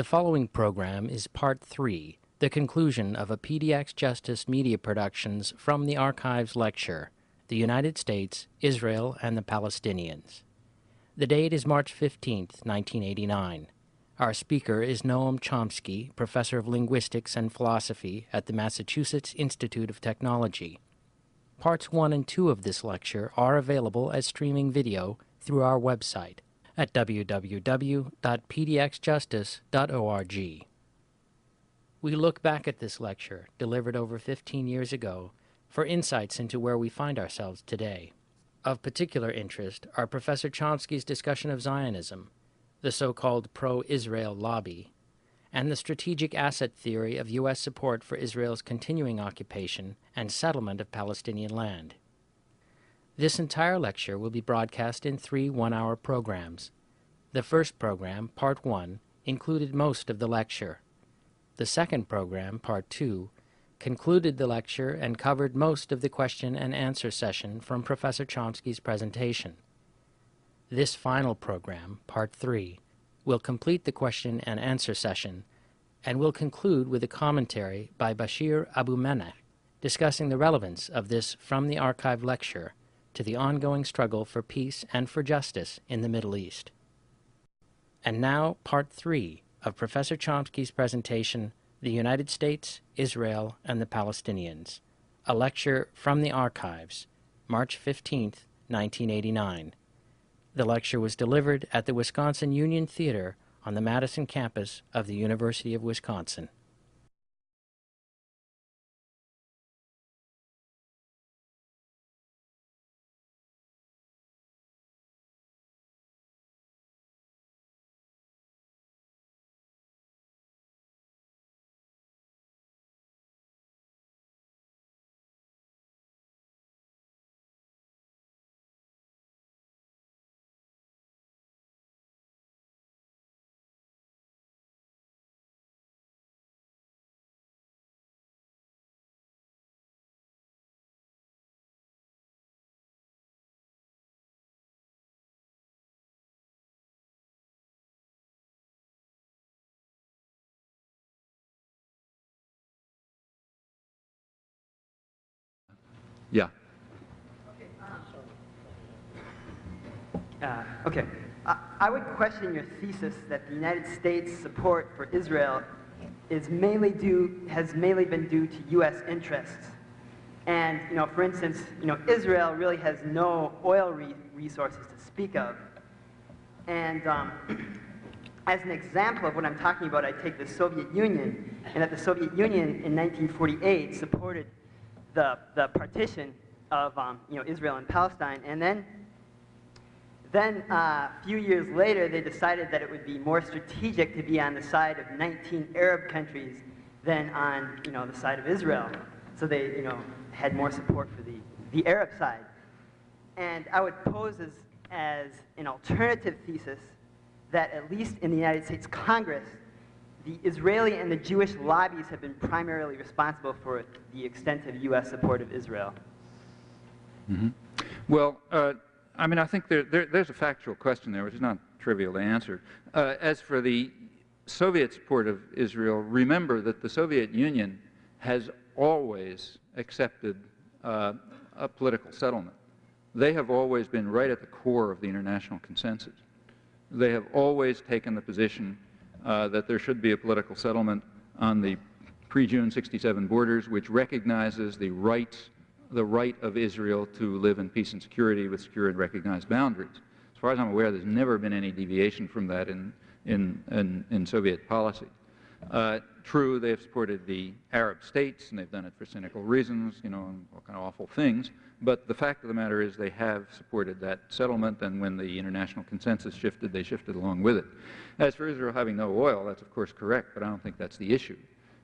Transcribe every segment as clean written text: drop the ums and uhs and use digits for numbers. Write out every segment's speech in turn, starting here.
The following program is Part 3, the conclusion of a pdxjustice media productions from the Archives lecture, The United States, Israel, and the Palestinians. The date is March 15, 1989. Our speaker is Noam Chomsky, Professor of Linguistics and Philosophy at the Massachusetts Institute of Technology. Parts 1 and 2 of this lecture are available as streaming video through our website at www.pdxjustice.org. We look back at this lecture, delivered over 15 years ago, for insights into where we find ourselves today. Of particular interest are Professor Chomsky's discussion of Zionism, the so-called pro-Israel lobby, and the strategic asset theory of U.S. support for Israel's continuing occupation and settlement of Palestinian land. This entire lecture will be broadcast in 3 one-hour programs. The first program, Part 1, included most of the lecture. The second program, Part 2, concluded the lecture and covered most of the question and answer session from Professor Chomsky's presentation. This final program, Part 3, will complete the question and answer session and will conclude with a commentary by Bashir Abu Meneh discussing the relevance of this From the Archive lecture to the ongoing struggle for peace and for justice in the Middle East. And now, Part 3 of Professor Chomsky's presentation, The United States, Israel, and the Palestinians, a lecture from the Archives, March 15, 1989. The lecture was delivered at the Wisconsin Union Theater on the Madison campus of the University of Wisconsin. Yeah. Okay. I would question your thesis that the United States' support for Israel has mainly been due to U.S. interests. And, for instance, Israel really has no oil resources to speak of. And as an example of what I'm talking about, I take the Soviet Union, and that the Soviet Union in 1948 supported the partition of Israel and Palestine, and then a few years later they decided that it would be more strategic to be on the side of 19 Arab countries than on the side of Israel. So they had more support for the Arab side. And I would pose as an alternative thesis that at least in the United States Congress, the Israeli and the Jewish lobbies have been primarily responsible for the extent of U.S. support of Israel. Mm-hmm. Well, I mean, I think there's a factual question there, which is not trivial to answer. As for the Soviet support of Israel, remember that the Soviet Union has always accepted a political settlement. They have always been right at the core of the international consensus. They have always taken the position that there should be a political settlement on the pre-June '67 borders, which recognizes the right of Israel to live in peace and security with secure and recognized boundaries. As far as I'm aware, there's never been any deviation from that in Soviet policy. True, they have supported the Arab states, and they've done it for cynical reasons, and all kind of awful things. But the fact of the matter is they have supported that settlement, and when the international consensus shifted, they shifted along with it. As for Israel having no oil, that's of course correct, but I don't think that's the issue.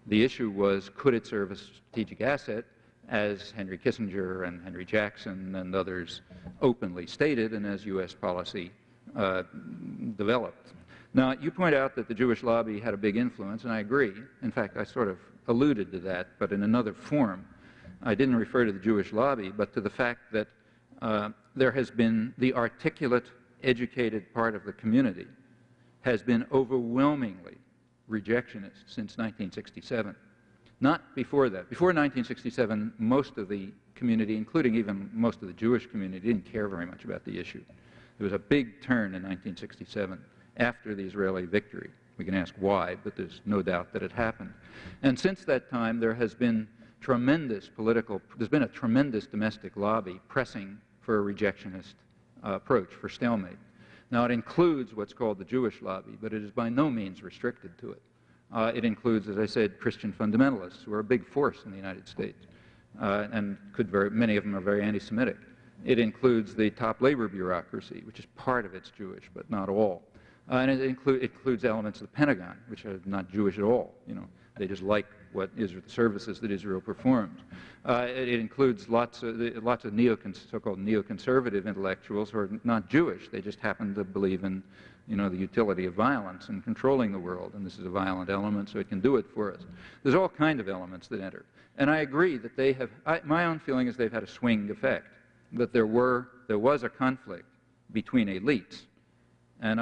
The issue was, could it serve as a strategic asset, as Henry Kissinger and Henry Jackson and others openly stated, and as U.S. policy developed. Now, you point out that the Jewish lobby had a big influence, and I agree. In fact, I sort of alluded to that, but in another form. I didn't refer to the Jewish lobby, but to the fact that there has been the articulate, educated part of the community has been overwhelmingly rejectionist since 1967. Not before that. Before 1967, most of the community, including even most of the Jewish community, didn't care very much about the issue. There was a big turn in 1967 after the Israeli victory. We can ask why, but there's no doubt that it happened. And since that time, there's been a tremendous domestic lobby pressing for a rejectionist approach, for stalemate. Now, it includes what's called the Jewish lobby, but it is by no means restricted to it. It includes, as I said, Christian fundamentalists, who are a big force in the United States, and many of them are very anti-Semitic. It includes the top labor bureaucracy, which is part of it's Jewish, but not all. And it includes elements of the Pentagon, which are not Jewish at all. You know, they just like what the services that Israel performs. It includes lots of so-called neoconservative intellectuals who are not Jewish. They just happen to believe in, you know, the utility of violence and controlling the world, and this is a violent element, so it can do it for us. There's all kinds of elements that enter. And I agree that they have, my own feeling is they've had a swing effect, that there was a conflict between elites. And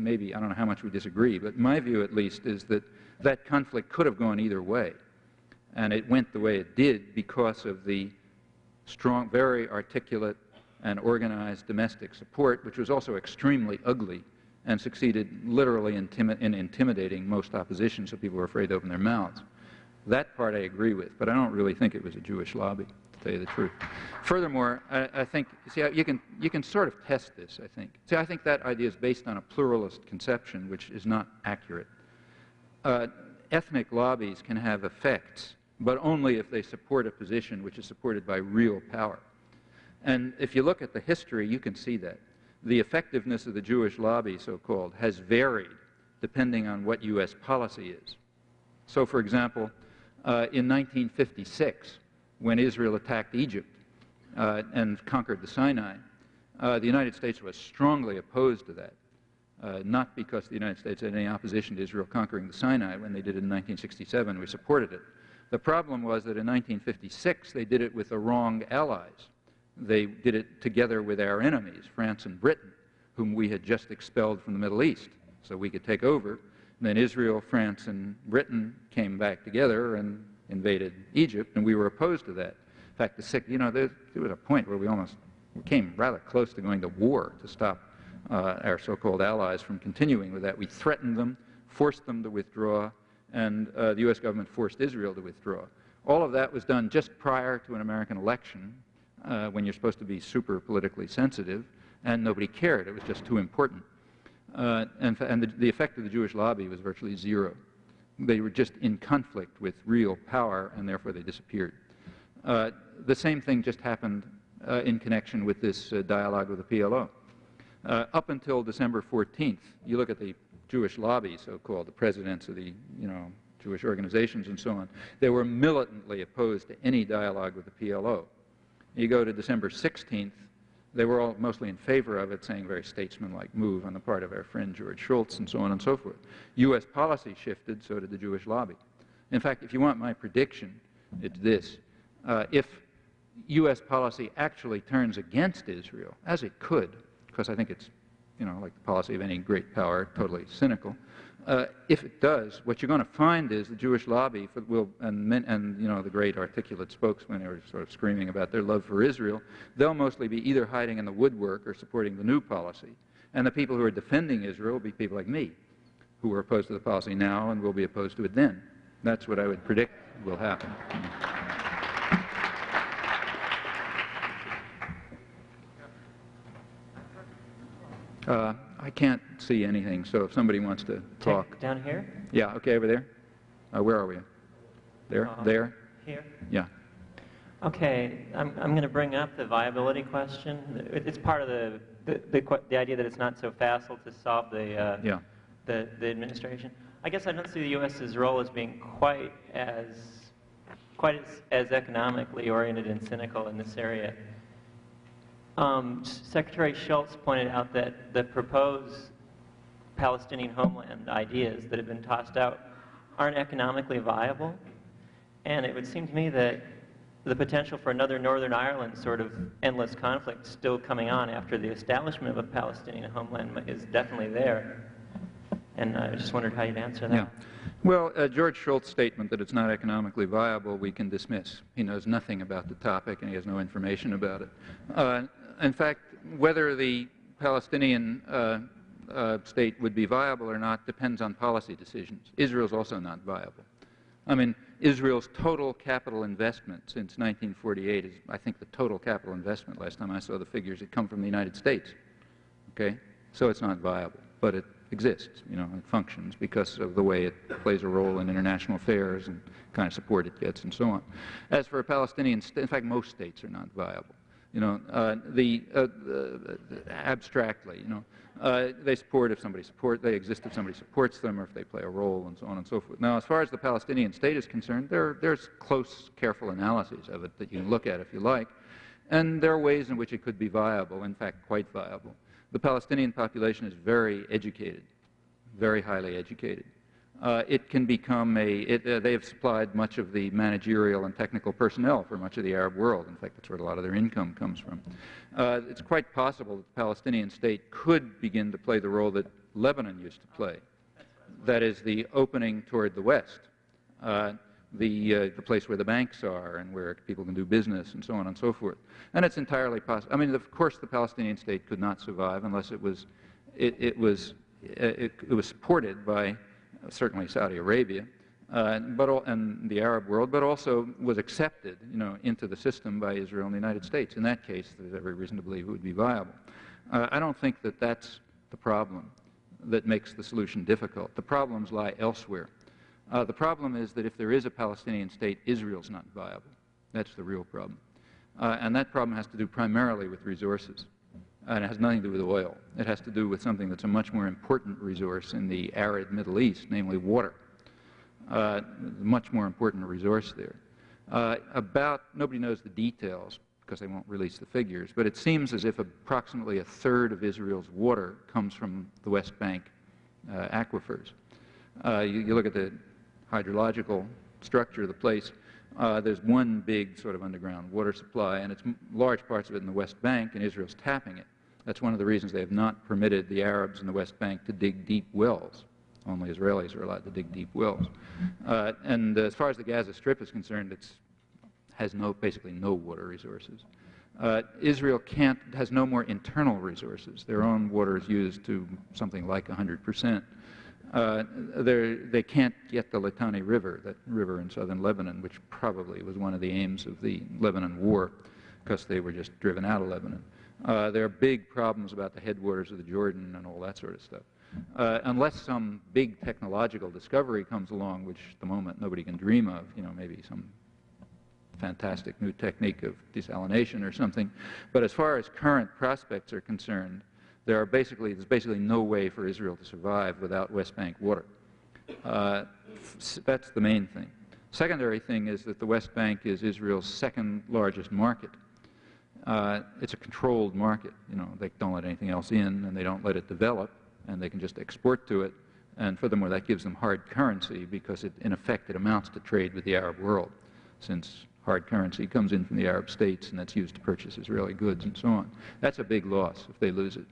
maybe, I don't know how much we disagree, but my view at least is that that conflict could have gone either way. And it went the way it did because of the strong, very articulate and organized domestic support, which was also extremely ugly and succeeded literally in intimidating most opposition, so people were afraid to open their mouths. That part I agree with, but I don't really think it was a Jewish lobby, to tell you the truth. Furthermore, I think, see, you can sort of test this, I think. See, I think that idea is based on a pluralist conception, which is not accurate. Ethnic lobbies can have effects, but only if they support a position which is supported by real power. And if you look at the history, you can see that. The effectiveness of the Jewish lobby, so-called, has varied depending on what U.S. policy is. So, for example, in 1956, when Israel attacked Egypt and conquered the Sinai, the United States was strongly opposed to that. Not because the United States had any opposition to Israel conquering the Sinai. When they did it in 1967, we supported it. The problem was that in 1956, they did it with the wrong allies. They did it together with our enemies, France and Britain, whom we had just expelled from the Middle East, so we could take over. And then Israel, France, and Britain came back together and invaded Egypt, and we were opposed to that. In fact, there was a point where we came rather close to going to war to stop our so-called allies from continuing with that. We threatened them, forced them to withdraw, and the U.S. government forced Israel to withdraw. All of that was done just prior to an American election, when you're supposed to be super politically sensitive, and nobody cared. It was just too important. And the effect of the Jewish lobby was virtually zero. They were just in conflict with real power, and therefore they disappeared. The same thing just happened in connection with this dialogue with the PLO. Up until December 14th, you look at the Jewish lobby, so-called, the presidents of the Jewish organizations and so on, they were militantly opposed to any dialogue with the PLO. You go to December 16th, they were all mostly in favor of it, saying very statesmanlike move on the part of our friend George Shultz and so on and so forth. U.S. policy shifted, so did the Jewish lobby. In fact, if you want my prediction, it's this. If U.S. policy actually turns against Israel, as it could, because I think it's, like the policy of any great power, totally cynical. If it does, what you're going to find is the Jewish lobby and the great articulate spokesmen who are sort of screaming about their love for Israel, they'll mostly be either hiding in the woodwork or supporting the new policy. And the people who are defending Israel will be people like me, who are opposed to the policy now and will be opposed to it then. That's what I would predict will happen. I can't see anything, so if somebody wants to talk. Down here? Yeah, okay, over there. Where are we? There? There? Here? Yeah. Okay, I'm going to bring up the viability question. It's part of the idea that it's not so facile to solve the administration. I guess I don't see the U.S.'s role as being quite as economically oriented and cynical in this area. Secretary Shultz pointed out that the proposed Palestinian homeland ideas that have been tossed out aren't economically viable, and it would seem to me that the potential for another Northern Ireland sort of endless conflict still coming on after the establishment of a Palestinian homeland is definitely there. And I just wondered how you'd answer that. Yeah. Well, George Shultz's statement that it's not economically viable, we can dismiss. He knows nothing about the topic and he has no information about it. In fact, whether the Palestinian state would be viable or not depends on policy decisions. Israel's also not viable. I mean, Israel's total capital investment since 1948 is, I think, the total capital investment, last time I saw the figures, had come from the United States. Okay? So it's not viable, but it exists, you know, it functions because of the way it plays a role in international affairs and kind of support it gets and so on. As for a Palestinian state, in fact, most states are not viable. You know, abstractly, you know, they support if somebody they exist if somebody supports them or if they play a role and so on and so forth. Now, as far as the Palestinian state is concerned, there's close, careful analyses of it that you can look at if you like, and there are ways in which it could be viable, in fact, quite viable. The Palestinian population is very educated, very highly educated. It can become they have supplied much of the managerial and technical personnel for much of the Arab world. In fact, that's where a lot of their income comes from. It's quite possible that the Palestinian state could begin to play the role that Lebanon used to play. That is, the opening toward the West, the place where the banks are and where people can do business and so on and so forth. And it's entirely possible. I mean, of course, the Palestinian state could not survive unless it was supported by certainly Saudi Arabia, and the Arab world, but also was accepted, you know, into the system by Israel and the United States. In that case, there's every reason to believe it would be viable. I don't think that that's the problem that makes the solution difficult. The problems lie elsewhere. The problem is that if there is a Palestinian state, Israel's not viable. That's the real problem. And that problem has to do primarily with resources. And it has nothing to do with oil. It has to do with something that's a much more important resource in the arid Middle East, namely water. Much more important resource there. Nobody knows the details because they won't release the figures, but it seems as if approximately a third of Israel's water comes from the West Bank aquifers. You look at the hydrological structure of the place, there's one big sort of underground water supply, and it's large parts of it in the West Bank, and Israel's tapping it. That's one of the reasons they have not permitted the Arabs in the West Bank to dig deep wells. Only Israelis are allowed to dig deep wells. And as far as the Gaza Strip is concerned, it has basically no water resources. Israel has no more internal resources. Their own water is used to something like 100%. They can't get the Litani River, that river in southern Lebanon, which probably was one of the aims of the Lebanon War, because they were just driven out of Lebanon. There are big problems about the headwaters of the Jordan and all that sort of stuff. Unless some big technological discovery comes along, which at the moment nobody can dream of, you know, maybe some fantastic new technique of desalination or something. But as far as current prospects are concerned, there's basically no way for Israel to survive without West Bank water. That's the main thing. Secondary thing is that the West Bank is Israel's second largest market. It's a controlled market. You know, they don't let anything else in, and they don't let it develop, and they can just export to it. And furthermore, that gives them hard currency because in effect it amounts to trade with the Arab world, since hard currency comes in from the Arab states and that's used to purchase Israeli goods and so on. That's a big loss if they lose it.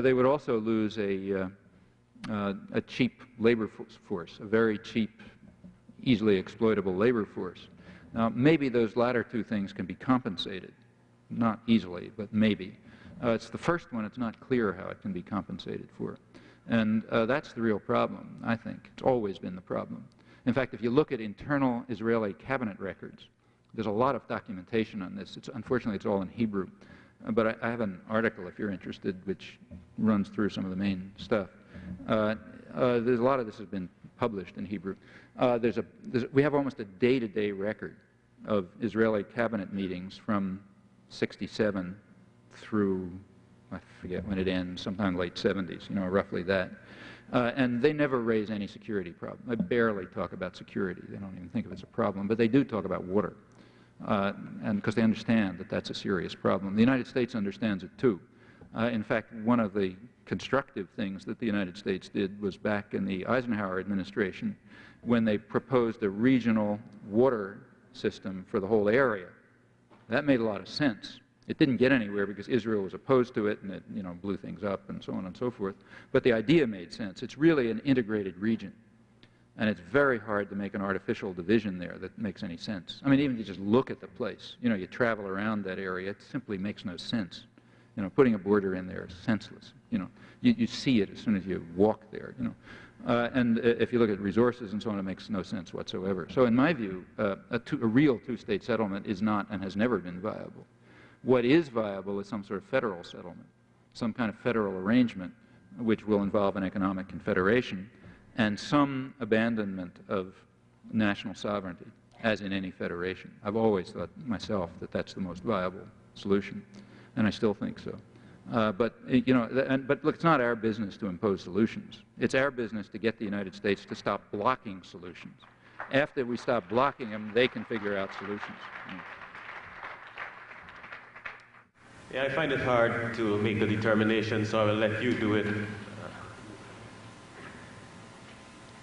They would also lose a cheap labor force, a very cheap, easily exploitable labor force. Now, maybe those latter two things can be compensated. Not easily, but maybe. It's the first one, it's not clear how it can be compensated for. And that's the real problem, I think. It's always been the problem. In fact, if you look at internal Israeli cabinet records, there's a lot of documentation on this. Unfortunately, it's all in Hebrew. But I have an article, if you're interested, which runs through some of the main stuff. There's a lot of this has been published in Hebrew. We have almost a day-to-day record of Israeli cabinet meetings from '67 through, I forget when it ends, sometime late '70s, you know, roughly that. And they never raise any security problem. They barely talk about security. They don't even think of it as a problem, but they do talk about water. And because they understand that that's a serious problem. The United States understands it too. In fact, one of the constructive things that the United States did was back in the Eisenhower administration when they proposed a regional water system for the whole area. That made a lot of sense. It didn't get anywhere because Israel was opposed to it, and it, blew things up and so on and so forth. But the idea made sense. It's really an integrated region, and it's very hard to make an artificial division there that makes any sense. I mean, even if you just look at the place, you travel around that area, it simply makes no sense. Putting a border in there is senseless. You see it as soon as you walk there. And if you look at resources and so on, it makes no sense whatsoever. So, in my view, a real two-state settlement is not and has never been viable. What is viable is some sort of federal settlement, some kind of federal arrangement which will involve an economic confederation and some abandonment of national sovereignty, as in any federation. I've always thought myself that that's the most viable solution, and I still think so. But look, it's not our business to impose solutions. It's our business to get the United States to stop blocking solutions. After we stop blocking them, they can figure out solutions. Yeah, I find it hard to make the determination, so I will let you do it.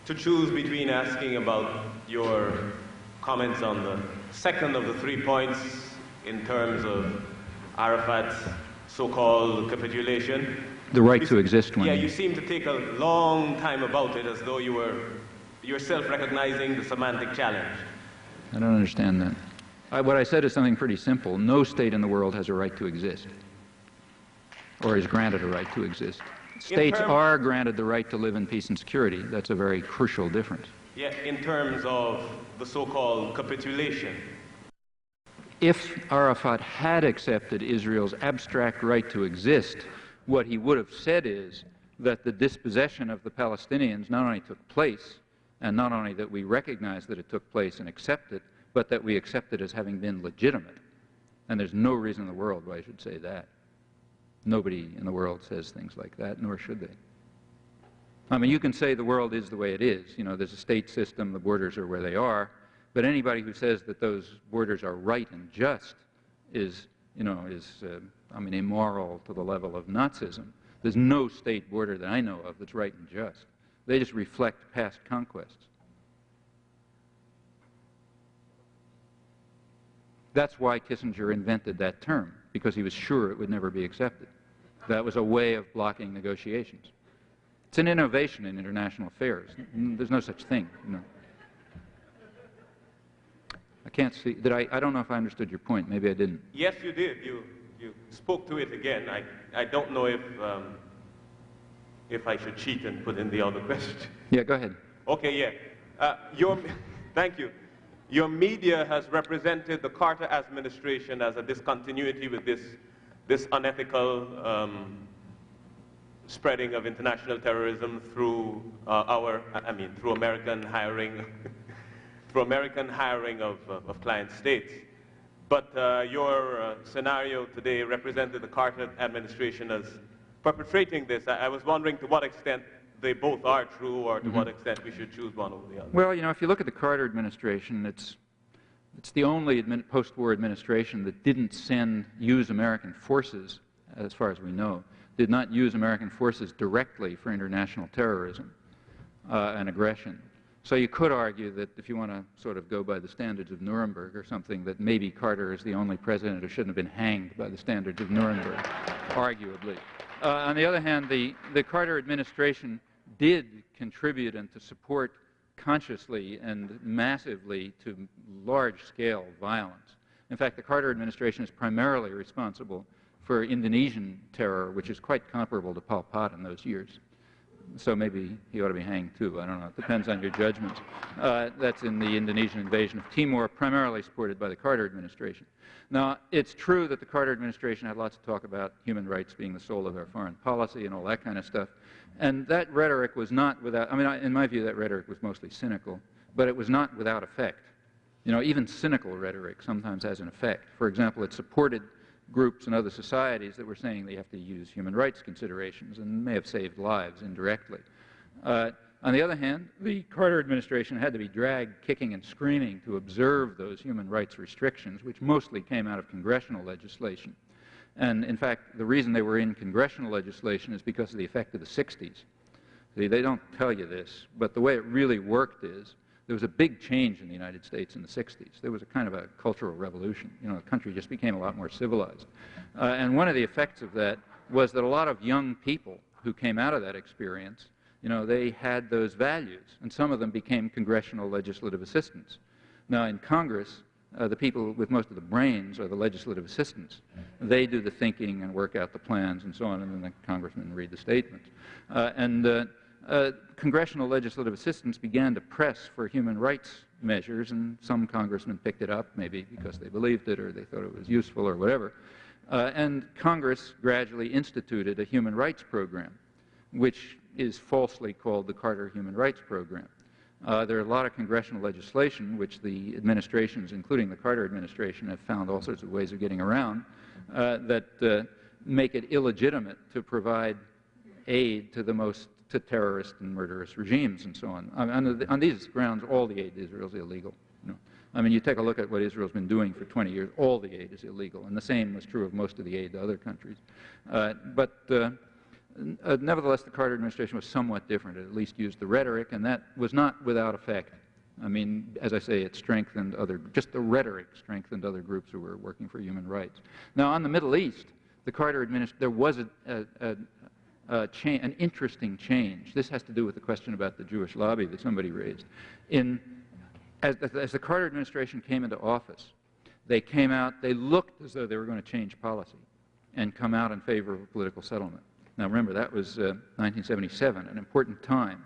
To choose between asking about your comments on the second of the 3 points in terms of Arafat's so-called capitulation. The right to exist one. Yeah, you seem to take a long time about it, as though you were yourself recognizing the semantic challenge. I don't understand that. What I said is something pretty simple. No state in the world has a right to exist, or is granted a right to exist. States are granted the right to live in peace and security. That's a very crucial difference. Yeah, in terms of the so-called capitulation. If Arafat had accepted Israel's abstract right to exist, what he would have said is that the dispossession of the Palestinians not only took place, and not only that we recognize that it took place and accept it, but that we accept it as having been legitimate. And there's no reason in the world why I should say that. Nobody in the world says things like that, nor should they. I mean, you can say the world is the way it is. There's a state system, the borders are where they are, but anybody who says that those borders are right and just is immoral to the level of Nazism. There's no state border that I know of that's right and just. They just reflect past conquests. That's why Kissinger invented that term, because he was sure it would never be accepted. That was a way of blocking negotiations. It's an innovation in international affairs. There's no such thing. I can't see. I don't know if I understood your point. Maybe I didn't. Yes, you did. You spoke to it again. I don't know if I should cheat and put in the other question. Yeah, go ahead. Okay, yeah. Thank you. Your media has represented the Carter administration as a discontinuity with this unethical spreading of international terrorism through through American hiring, through American hiring of client states. But your scenario today represented the Carter administration as perpetrating this. I was wondering to what extent they both are true, or to what extent we should choose one over the other. Well, if you look at the Carter administration, it's the only post-war administration that didn't use American forces, as far as we know, did not use American forces directly for international terrorism and aggression. So you could argue that if you want to sort of go by the standards of Nuremberg or something, that maybe Carter is the only president who shouldn't have been hanged by the standards of Nuremberg, arguably. On the other hand, the Carter administration did contribute and to support consciously and massively to large-scale violence. In fact, the Carter administration is primarily responsible for Indonesian terror, which is quite comparable to Pol Pot in those years. So maybe he ought to be hanged too. I don't know. It depends on your judgments. That's in the Indonesian invasion of Timor, primarily supported by the Carter administration. Now, it's true that the Carter administration had lots of talk about human rights being the soul of our foreign policy and all that kind of stuff. And that rhetoric was not without, in my view, that rhetoric was mostly cynical, but it was not without effect. Even cynical rhetoric sometimes has an effect. For example, it supported groups and other societies that were saying they have to use human rights considerations and may have saved lives indirectly. On the other hand, the Carter administration had to be dragged kicking and screaming to observe those human rights restrictions, which mostly came out of congressional legislation. And in fact, the reason they were in congressional legislation is because of the effect of the 60s. See, they don't tell you this, but the way it really worked is there was a big change in the United States in the 60s. There was a kind of a cultural revolution. You know, the country just became a lot more civilized. And one of the effects of that was that a lot of young people who came out of that experience, you know, they had those values, and some of them became congressional legislative assistants. Now, in Congress, the people with most of the brains are the legislative assistants. They do the thinking and work out the plans and so on, and then the congressmen read the statements. Congressional legislative assistants began to press for human rights measures, and some congressmen picked it up, maybe because they believed it or they thought it was useful or whatever. And Congress gradually instituted a human rights program, which is falsely called the Carter Human Rights Program. There are a lot of congressional legislation which the administrations, including the Carter administration, have found all sorts of ways of getting around that make it illegitimate to provide aid to terrorist and murderous regimes and so on. On these grounds, all the aid to Israel is illegal. You know? I mean, you take a look at what Israel's been doing for 20 years, all the aid is illegal, and the same was true of most of the aid to other countries. Nevertheless, the Carter administration was somewhat different. It at least used the rhetoric, and that was not without effect. I mean, as I say, it strengthened just the rhetoric strengthened other groups who were working for human rights. Now, on the Middle East, the Carter administration, there was an interesting change. This has to do with the question about the Jewish lobby that somebody raised. As the Carter administration came into office, they came out, they looked as though they were going to change policy and come out in favor of a political settlement. Now remember, that was 1977, an important time,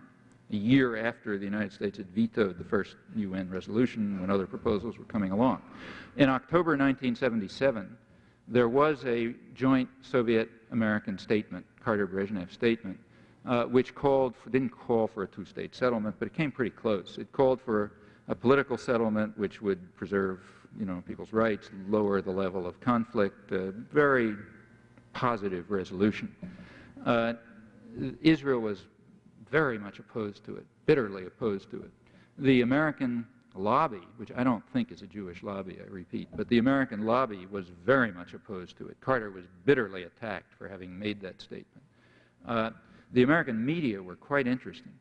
a year after the United States had vetoed the first UN resolution when other proposals were coming along. In October 1977, there was a joint Soviet-American statement, Carter-Brezhnev statement, which didn't call for a two-state settlement, but it came pretty close. It called for a political settlement which would preserve, you know, people's rights, lower the level of conflict, very positive resolution. Israel was very much opposed to it, bitterly opposed to it. The American lobby, which I don't think is a Jewish lobby, I repeat, but the American lobby was very much opposed to it. Carter was bitterly attacked for having made that statement. The American media were quite interesting.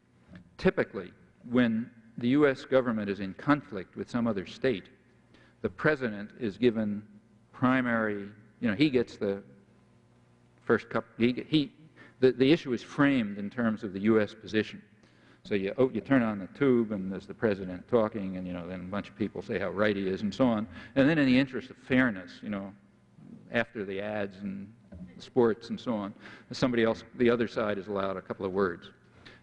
Typically, when the U.S. government is in conflict with some other state, the president is given primary, you know, he gets the first cup, the issue is framed in terms of the U.S. position. So you turn on the tube, and there's the president talking, and, you know, then a bunch of people say how right he is and so on. And then in the interest of fairness, you know, after the ads and sports and so on, somebody else, the other side, is allowed a couple of words.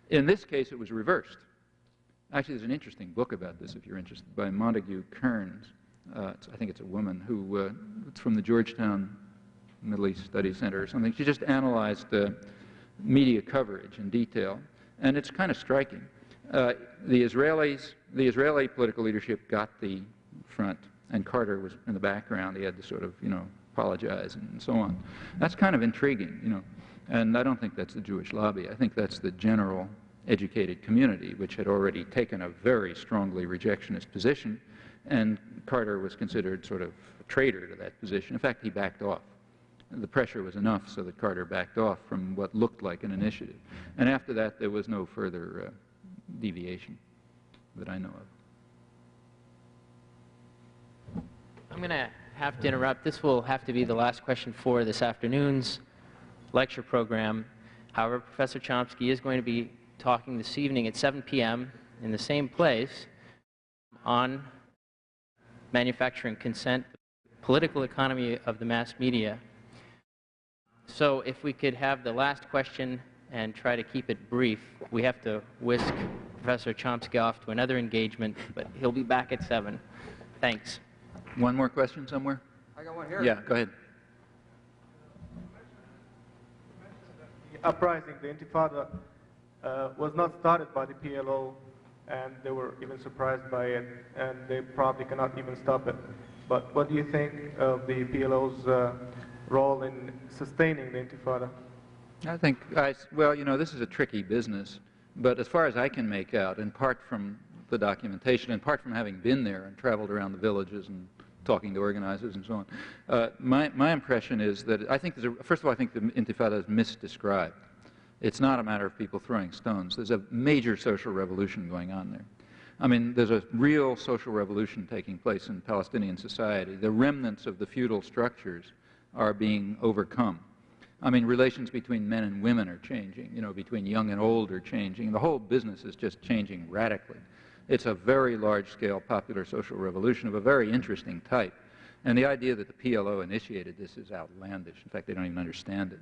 In this case, it was reversed. Actually, there's an interesting book about this, if you're interested, by Montague Kearns. I think it's a woman who, it's from the Georgetown Middle East Studies Center or something. She just analyzed media coverage in detail, and it's kind of striking. The Israeli political leadership got the front, and Carter was in the background. He had to sort of, you know, apologize and so on. That's kind of intriguing, you know, and I don't think that's the Jewish lobby. I think that's the general educated community, which had already taken a very strongly rejectionist position, and Carter was considered sort of a traitor to that position. In fact, he backed off. The pressure was enough so that Carter backed off from what looked like an initiative. And after that, there was no further deviation that I know of. I'm going to have to interrupt. This will have to be the last question for this afternoon's lecture program. However, Professor Chomsky is going to be talking this evening at 7 p.m. in the same place on manufacturing consent, political economy of the mass media. So if we could have the last question and try to keep it brief. We have to whisk Professor Chomsky off to another engagement, but he'll be back at 7. Thanks. One more question somewhere? I got one here. Yeah, go ahead. The uprising, the Intifada, was not started by the PLO, and they were even surprised by it, and they probably cannot even stop it. But what do you think of the PLO's role in sustaining the Intifada? I think, well, you know, this is a tricky business, but as far as I can make out, in part from the documentation, in part from having been there and traveled around the villages and talking to organizers and so on, my impression is that I think first of all, I think the Intifada is misdescribed. It's not a matter of people throwing stones. There's a major social revolution going on there. I mean, there's a real social revolution taking place in Palestinian society. The remnants of the feudal structures are being overcome. I mean, relations between men and women are changing, you know, between young and old are changing. The whole business is just changing radically. It's a very large-scale popular social revolution of a very interesting type. And the idea that the PLO initiated this is outlandish. In fact, they don't even understand it.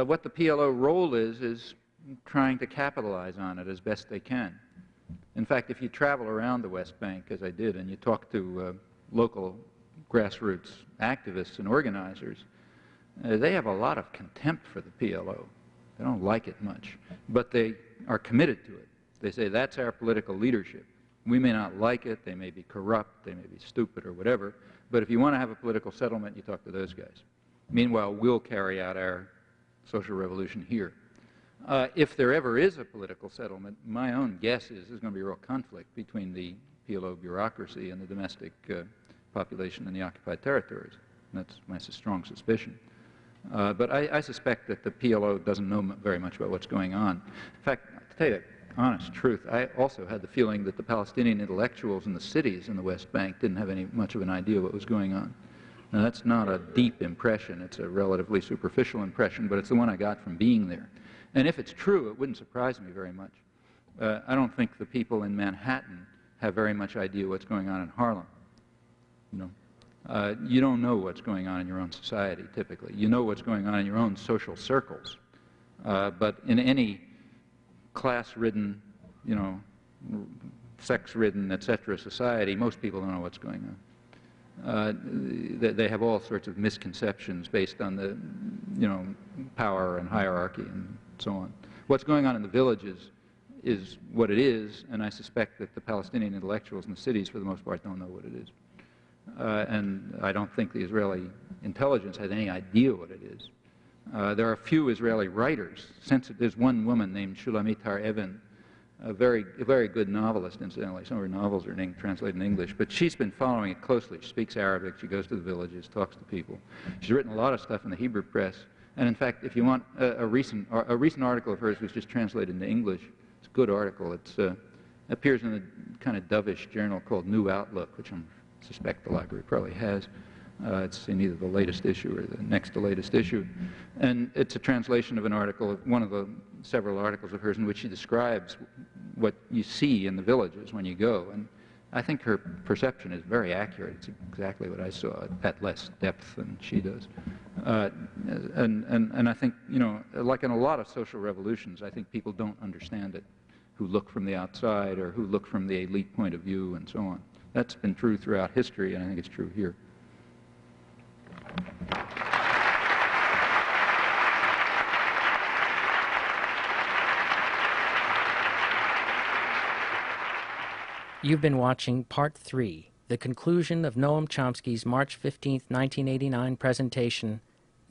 What the PLO role is trying to capitalize on it as best they can. In fact, if you travel around the West Bank, as I did, and you talk to local grassroots activists and organizers, they have a lot of contempt for the PLO. They don't like it much, but they are committed to it. They say, that's our political leadership. We may not like it, they may be corrupt, they may be stupid or whatever, but if you want to have a political settlement, you talk to those guys. Meanwhile, we'll carry out our social revolution here. If there ever is a political settlement, my own guess is there's going to be a real conflict between the PLO bureaucracy and the domestic population in the occupied territories. That's my strong suspicion. But I suspect that the PLO doesn't know very much about what's going on. In fact, to tell you the honest truth, I also had the feeling that the Palestinian intellectuals in the cities in the West Bank didn't have much of an idea what was going on. Now, that's not a deep impression. It's a relatively superficial impression, but it's the one I got from being there. And if it's true, it wouldn't surprise me very much. I don't think the people in Manhattan have very much idea what's going on in Harlem. You know, you don't know what's going on in your own society, typically. You know what's going on in your own social circles. But in any class-ridden, you know, sex-ridden, etc. society, most people don't know what's going on. They have all sorts of misconceptions based on the, you know, power and hierarchy and so on. What's going on in the villages is what it is, and I suspect that the Palestinian intellectuals in the cities, for the most part, don't know what it is. And I don't think the Israeli intelligence has any idea what it is. There are a few Israeli writers. There's one woman named Shulamit Har-Even, a very good novelist, incidentally. Some of her novels are translated in English, but she's been following it closely. She speaks Arabic, she goes to the villages, talks to people. She's written a lot of stuff in the Hebrew press, and in fact, if you want a recent article of hers was just translated into English. It's a good article. It appears in a kind of dovish journal called New Outlook, which I suspect the library probably has. It's in either the latest issue or the next to latest issue. And it's a translation of an article, one of the several articles of hers in which she describes what you see in the villages when you go. And I think her perception is very accurate. It's exactly what I saw at less depth than she does. And I think, you know, like in a lot of social revolutions, I think people don't understand it who look from the outside or who look from the elite point of view and so on. That's been true throughout history, and I think it's true here. You've been watching Part 3, the conclusion of Noam Chomsky's March 15, 1989 presentation,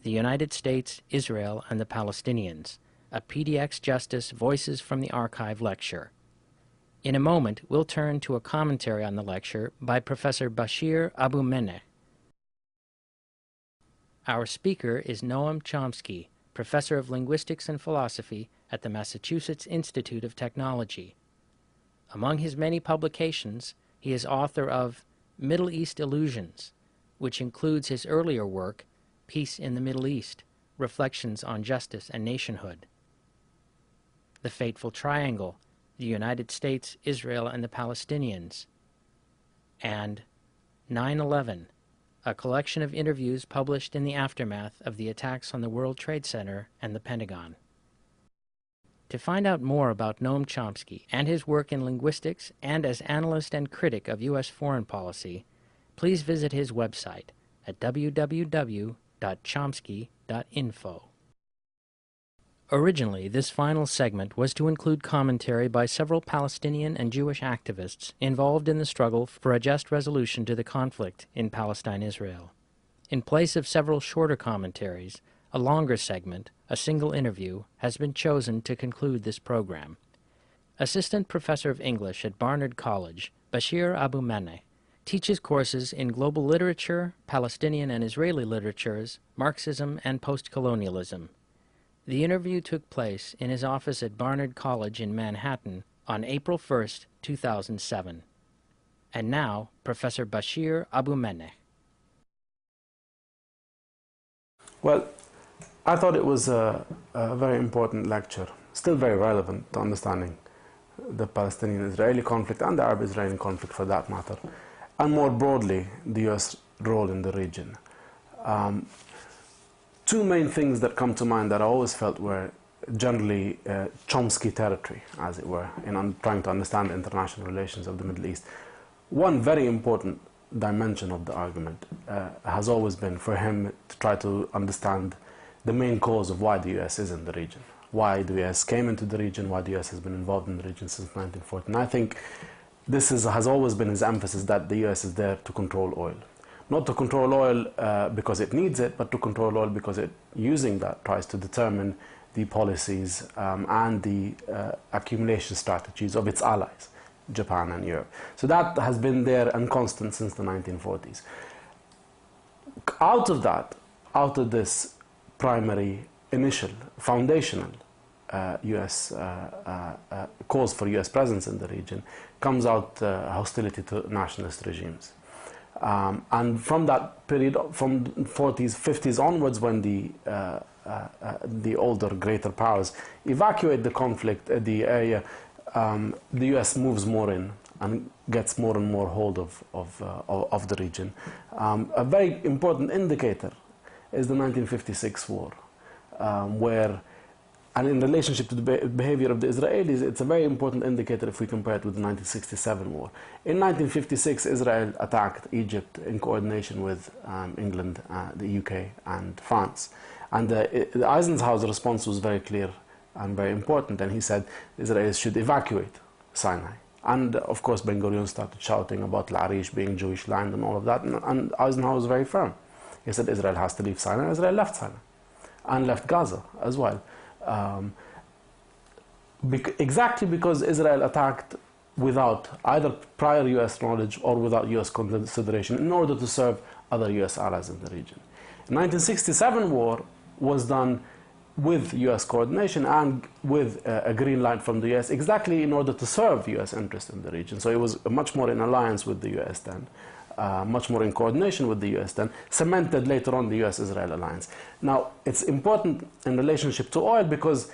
The United States, Israel, and the Palestinians, a PDX Justice Voices from the Archive lecture. In a moment, we'll turn to a commentary on the lecture by Professor Bashir Abu Meneh. Our speaker is Noam Chomsky, Professor of Linguistics and Philosophy at the Massachusetts Institute of Technology. Among his many publications, he is author of Middle East Illusions, which includes his earlier work, Peace in the Middle East, Reflections on Justice and Nationhood. The Fateful Triangle, The United States, Israel, and the Palestinians, and 9/11, a collection of interviews published in the aftermath of the attacks on the World Trade Center and the Pentagon. To find out more about Noam Chomsky and his work in linguistics and as analyst and critic of U.S. foreign policy, please visit his website at www.chomsky.info. Originally, this final segment was to include commentary by several Palestinian and Jewish activists involved in the struggle for a just resolution to the conflict in Palestine-Israel. In place of several shorter commentaries, a longer segment, a single interview, has been chosen to conclude this program. Assistant Professor of English at Barnard College, Bashir Abu Meneh, teaches courses in global literature, Palestinian and Israeli literatures, Marxism, and post-colonialism. The interview took place in his office at Barnard College in Manhattan on April 1st, 2007. And now, Professor Bashir Abumeneh. Well, I thought it was a very important lecture, still very relevant to understanding the Palestinian-Israeli conflict and the Arab-Israeli conflict for that matter, and more broadly, the U.S. role in the region. Two main things that come to mind that I always felt were generally Chomsky territory, as it were, in trying to understand the international relations of the Middle East. One very important dimension of the argument has always been for him to try to understand the main cause of why the U.S. is in the region, why the U.S. came into the region, why the U.S. has been involved in the region since 1940. And I think this has always been his emphasis, that the U.S. is there to control oil. Not to control oil because it needs it, but to control oil because it, using that, tries to determine the policies and the accumulation strategies of its allies, Japan and Europe. So that has been there and constant since the 1940s. Out of that, out of this primary, initial, foundational U.S. cause for U.S. presence in the region, comes out hostility to nationalist regimes. And from that period, from 40s, 50s onwards, when the older, greater powers evacuate the conflict, the area, the U.S. moves more in and gets more and more hold of the region. A very important indicator is the 1956 war, where, and in relationship to the behavior of the Israelis, it's a very important indicator if we compare it with the 1967 war. In 1956, Israel attacked Egypt in coordination with England, the UK, and France. And Eisenhower's response was very clear and very important, and he said Israelis should evacuate Sinai. And of course, Ben Gurion started shouting about Al-Arish being Jewish land and all of that, and Eisenhower was very firm. He said Israel has to leave Sinai. Israel left Sinai and left Gaza as well. Exactly because Israel attacked without either prior U.S. knowledge or without U.S. consideration in order to serve other U.S. allies in the region. The 1967 war was done with U.S. coordination and with a green light from the U.S. exactly in order to serve U.S. interests in the region. So it was much more in alliance with the U.S. then. Much more in coordination with the U.S. then, cemented later on the U.S.-Israel alliance. Now, it's important in relationship to oil because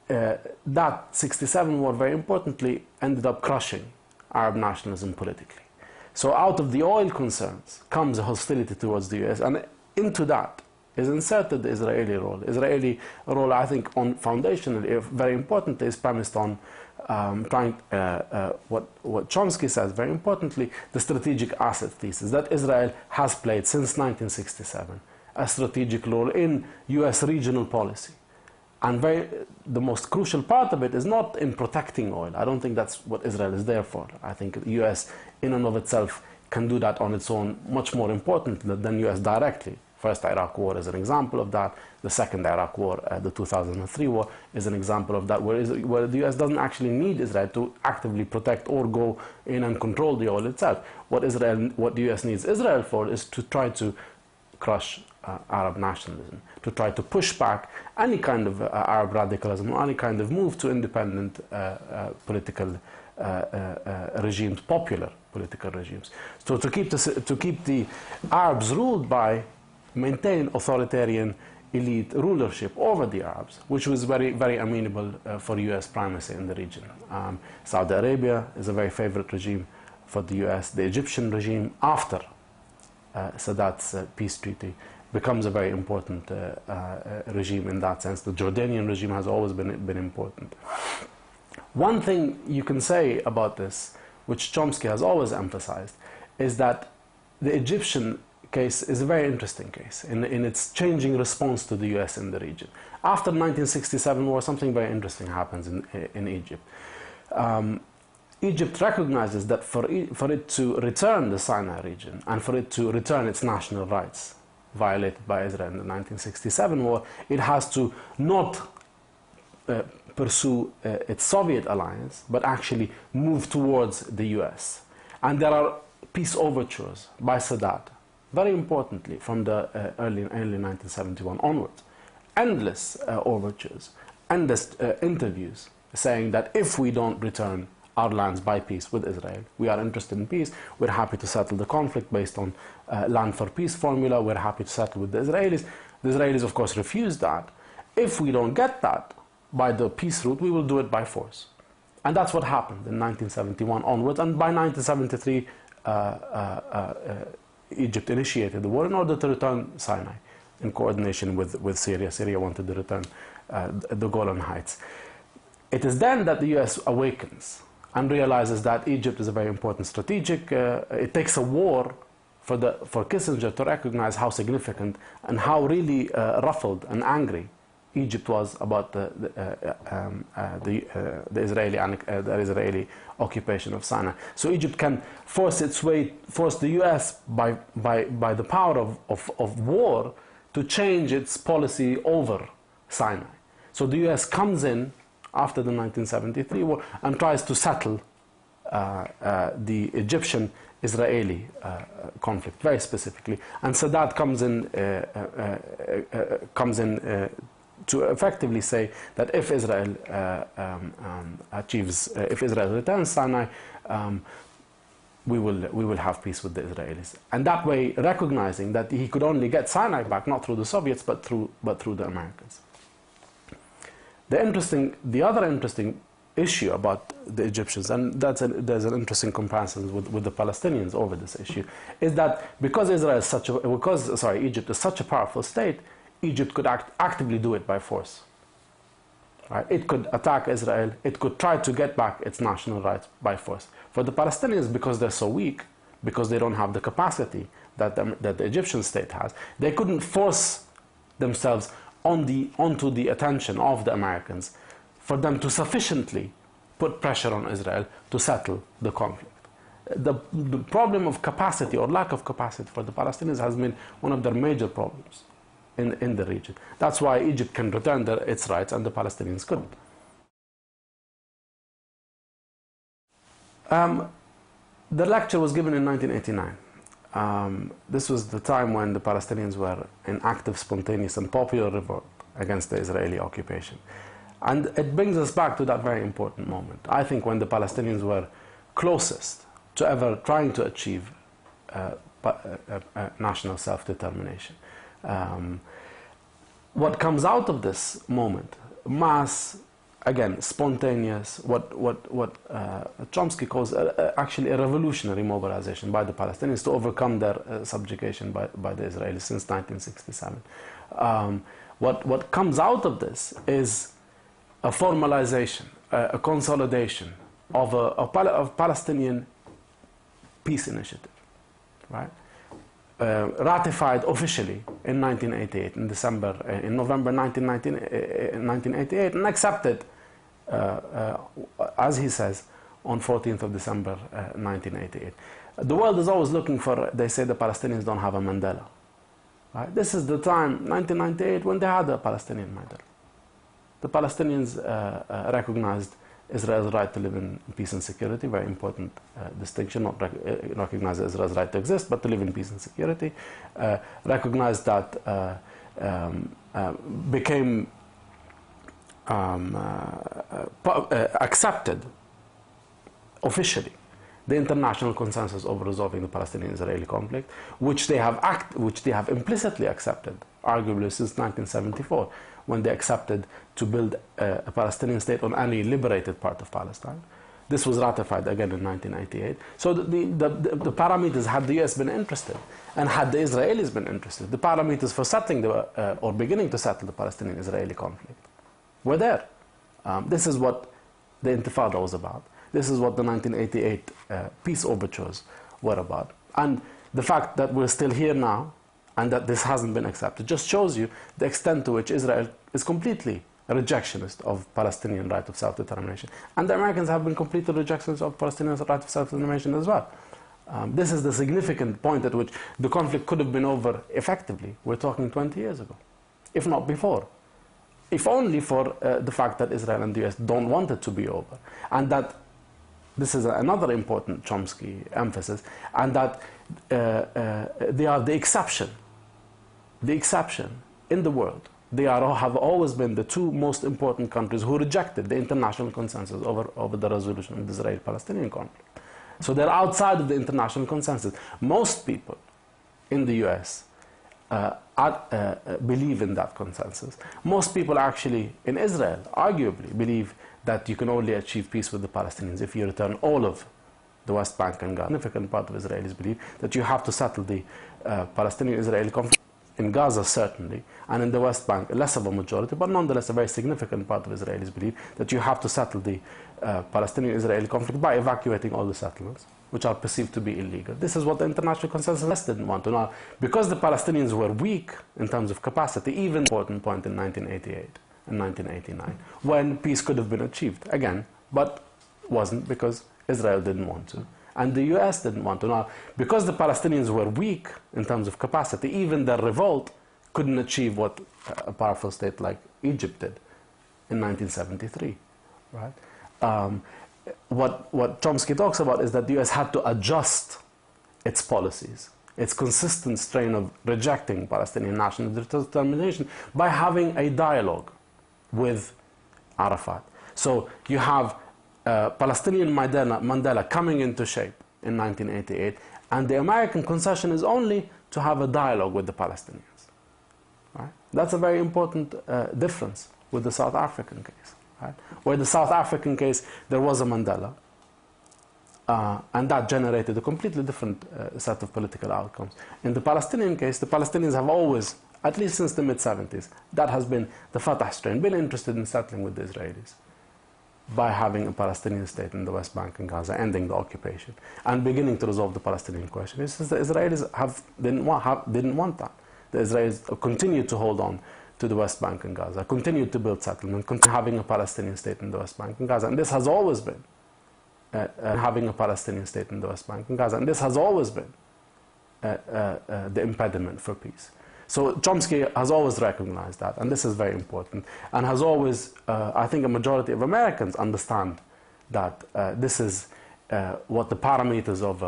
that 67 war, very importantly, ended up crushing Arab nationalism politically. So out of the oil concerns comes a hostility towards the U.S., and into that is inserted the Israeli role. Israeli role, I think, foundationally, very importantly, is premised on what Chomsky says, very importantly, the strategic asset thesis, that Israel has played since 1967 a strategic role in U.S. regional policy. And the most crucial part of it is not in protecting oil. I don't think that's what Israel is there for. I think the U.S. in and of itself can do that on its own much more important than U.S. directly. First Iraq War is an example of that. The second Iraq War, the 2003 war, is an example of that, where the U.S. doesn't actually need Israel to actively protect or go in and control the oil itself. What the U.S. needs Israel for is to try to crush Arab nationalism, to try to push back any kind of Arab radicalism or any kind of move to independent political regimes, popular political regimes. So to keep the Arabs ruled by maintain authoritarian elite rulership over the Arabs, which was very, very amenable for U.S. primacy in the region. Saudi Arabia is a very favorite regime for the U.S. The Egyptian regime, after Sadat's peace treaty, becomes a very important regime in that sense. The Jordanian regime has always been important. One thing you can say about this, which Chomsky has always emphasized, is that the Egyptian case is a very interesting case in its changing response to the U.S. in the region. After the 1967 war, something very interesting happens in Egypt. Egypt recognizes that for it to return the Sinai region and for it to return its national rights violated by Israel in the 1967 war, it has to not pursue its Soviet alliance, but actually move towards the U.S. And there are peace overtures by Sadat, very importantly, from the early 1971 onwards, endless overtures, endless interviews saying that if we don't return our lands by peace with Israel, we are interested in peace, we're happy to settle the conflict based on land for peace formula, we're happy to settle with the Israelis. The Israelis, of course, refused that. If we don't get that by the peace route, we will do it by force. And that's what happened in 1971 onwards. And by 1973, Egypt initiated the war in order to return Sinai in coordination with Syria. Syria wanted to return the Golan Heights. It is then that the US awakens and realizes that Egypt is a very important strategic. It takes a war for Kissinger to recognize how significant and how really ruffled and angry Egypt was about the Israeli occupation of Sinai. So Egypt can force the US by the power of war to change its policy over Sinai. So the US comes in after the 1973 war and tries to settle the Egyptian-Israeli conflict very specifically. And Sadat comes in to effectively say that if Israel if Israel returns Sinai, we will have peace with the Israelis. And that way, recognizing that he could only get Sinai back not through the Soviets but through the Americans. The other interesting issue about the Egyptians, and there's an interesting comparison with the Palestinians over this issue, is that because Egypt is such a powerful state, Egypt could actively do it by force. Right? It could attack Israel. It could try to get back its national rights by force. For the Palestinians, because they're so weak, because they don't have the capacity that the Egyptian state has, they couldn't force themselves onto the attention of the Americans for them to sufficiently put pressure on Israel to settle the conflict. The problem of capacity or lack of capacity for the Palestinians has been one of their major problems in the region. That's why Egypt can return its rights and the Palestinians couldn't. The lecture was given in 1989. This was the time when the Palestinians were in active, spontaneous and popular revolt against the Israeli occupation. And it brings us back to that very important moment, I think, when the Palestinians were closest to ever trying to achieve national self-determination. What comes out of this moment, mass, again, spontaneous, what Chomsky calls actually a revolutionary mobilization by the Palestinians to overcome their subjugation by the Israelis since 1967. What comes out of this is a formalization, a consolidation of a Palestinian peace initiative, right? Ratified officially in 1988, in November 1988, and accepted, as he says, on 14th of December 1988. The world is always looking for, they say the Palestinians don't have a Mandela. Right? This is the time, 1998, when they had a Palestinian Mandela. The Palestinians recognized Israel's right to live in peace and security, very important distinction, not recognize Israel's right to exist, but to live in peace and security. Recognized that, became accepted officially the international consensus over resolving the Palestinian-Israeli conflict, which they have implicitly accepted, arguably since 1974, when they accepted to build a Palestinian state on any liberated part of Palestine. This was ratified again in 1998. So the parameters, had the US been interested, and had the Israelis been interested, the parameters for settling or beginning to settle the Palestinian-Israeli conflict were there. This is what the Intifada was about. This is what the 1988 peace overtures were about. And the fact that we're still here now and that this hasn't been accepted just shows you the extent to which Israel is completely a rejectionist of Palestinian right of self-determination. And the Americans have been completely rejectionists of Palestinian right of self-determination as well. This is the significant point at which the conflict could have been over effectively. We're talking 20 years ago, if not before. If only for the fact that Israel and the US don't want it to be over. And that this is another important Chomsky emphasis, and that they are the exception in the world they have always been the two most important countries who rejected the international consensus over the resolution of the Israeli-Palestinian conflict. So they're outside of the international consensus. Most people in the US believe in that consensus. Most people actually in Israel arguably believe that you can only achieve peace with the Palestinians if you return all of the West Bank and Gaza. A significant part of Israelis believe that you have to settle the Palestinian-Israeli conflict. In Gaza, certainly, and in the West Bank, less of a majority, but nonetheless a very significant part of Israelis believe that you have to settle the Palestinian-Israeli conflict by evacuating all the settlements, which are perceived to be illegal. This is what the international consensus didn't want to. Now, because the Palestinians were weak in terms of capacity, even important point in 1988 and 1989, when peace could have been achieved, again, but wasn't because Israel didn't want to. And the US didn't want to. Now, because the Palestinians were weak in terms of capacity, even their revolt couldn't achieve what a powerful state like Egypt did in 1973. Right? What Chomsky talks about is that the US had to adjust its policies, its consistent strain of rejecting Palestinian national determination by having a dialogue with Arafat. So you have Palestinian Mandela coming into shape in 1988, and the American concession is only to have a dialogue with the Palestinians. Right? That's a very important difference with the South African case. Right? Where the South African case, there was a Mandela, and that generated a completely different set of political outcomes. In the Palestinian case, the Palestinians have always, at least since the mid-70s, that has been the Fatah strain, been interested in settling with the Israelis by having a Palestinian state in the West Bank and Gaza, ending the occupation, and beginning to resolve the Palestinian question. It's just the Israelis didn't want that. The Israelis continued to hold on to the West Bank and Gaza, continued to build settlement, continued having a Palestinian state in the West Bank and Gaza. And this has always been having a Palestinian state in the West Bank and Gaza. And this has always been the impediment for peace. So Chomsky has always recognized that, and this is very important, and has always, I think a majority of Americans understand that this is what the parameters of